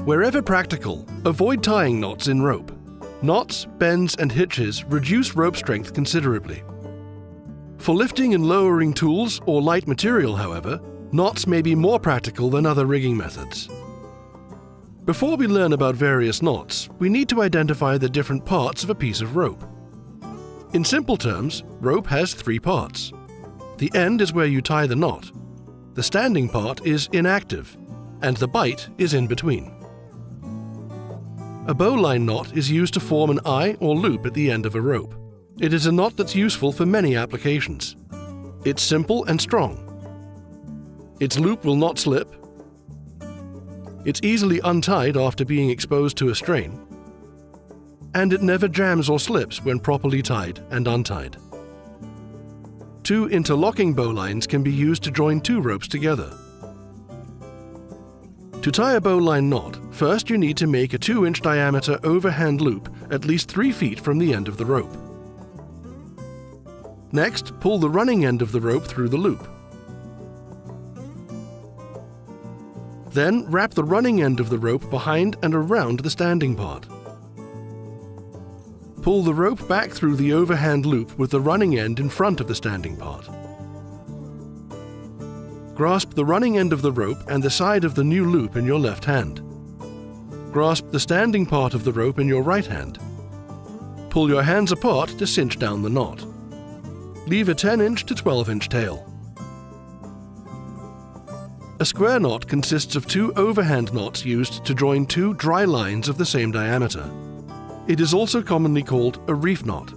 Wherever practical, avoid tying knots in rope. Knots, bends, and hitches reduce rope strength considerably. For lifting and lowering tools or light material, however, knots may be more practical than other rigging methods. Before we learn about various knots, we need to identify the different parts of a piece of rope. In simple terms, rope has 3 parts. The end is where you tie the knot, the standing part is inactive, and the bight is in between. A bowline knot is used to form an eye or loop at the end of a rope. It is a knot that's useful for many applications. It's simple and strong. Its loop will not slip. It's easily untied after being exposed to a strain. And it never jams or slips when properly tied and untied. 2 interlocking bowlines can be used to join 2 ropes together. To tie a bowline knot, first you need to make a 2-inch diameter overhand loop at least 3 feet from the end of the rope. Next, pull the running end of the rope through the loop. Then wrap the running end of the rope behind and around the standing part. Pull the rope back through the overhand loop with the running end in front of the standing part. Grasp the running end of the rope and the side of the new loop in your left hand. Grasp the standing part of the rope in your right hand. Pull your hands apart to cinch down the knot. Leave a 10-inch to 12-inch tail. A square knot consists of 2 overhand knots used to join 2 dry lines of the same diameter. It is also commonly called a reef knot.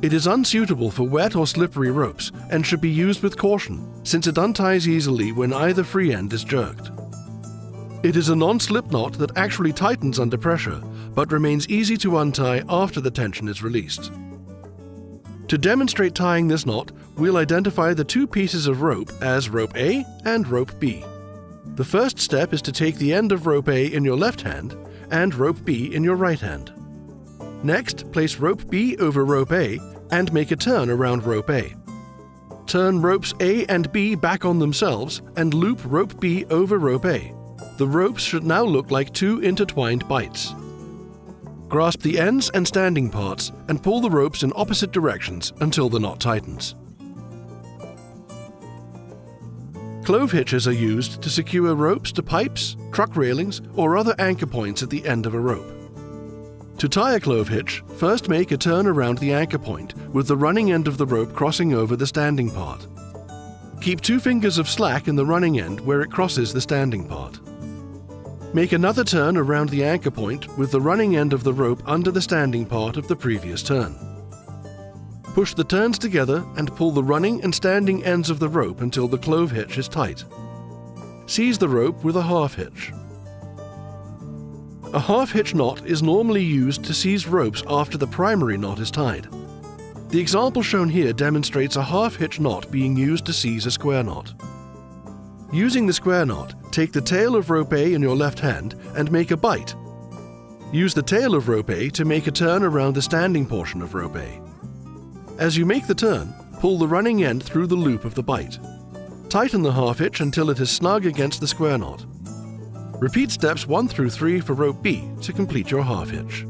It is unsuitable for wet or slippery ropes and should be used with caution, since it unties easily when either free end is jerked. It is a non-slip knot that actually tightens under pressure, but remains easy to untie after the tension is released. To demonstrate tying this knot, we'll identify the 2 pieces of rope as rope A and rope B. The first step is to take the end of rope A in your left hand and rope B in your right hand. Next, place rope B over rope A and make a turn around rope A. Turn ropes A and B back on themselves and loop rope B over rope A. The ropes should now look like 2 intertwined bights. Grasp the ends and standing parts and pull the ropes in opposite directions until the knot tightens. Clove hitches are used to secure ropes to pipes, truck railings, or other anchor points at the end of a rope. To tie a clove hitch, first make a turn around the anchor point with the running end of the rope crossing over the standing part. Keep 2 fingers of slack in the running end where it crosses the standing part. Make another turn around the anchor point with the running end of the rope under the standing part of the previous turn. Push the turns together and pull the running and standing ends of the rope until the clove hitch is tight. Seize the rope with a half hitch. A half hitch knot is normally used to seize ropes after the primary knot is tied. The example shown here demonstrates a half hitch knot being used to seize a square knot. Using the square knot, take the tail of rope A in your left hand and make a bight. Use the tail of rope A to make a turn around the standing portion of rope A. As you make the turn, pull the running end through the loop of the bight. Tighten the half hitch until it is snug against the square knot. Repeat steps 1 through 3 for rope B to complete your half hitch.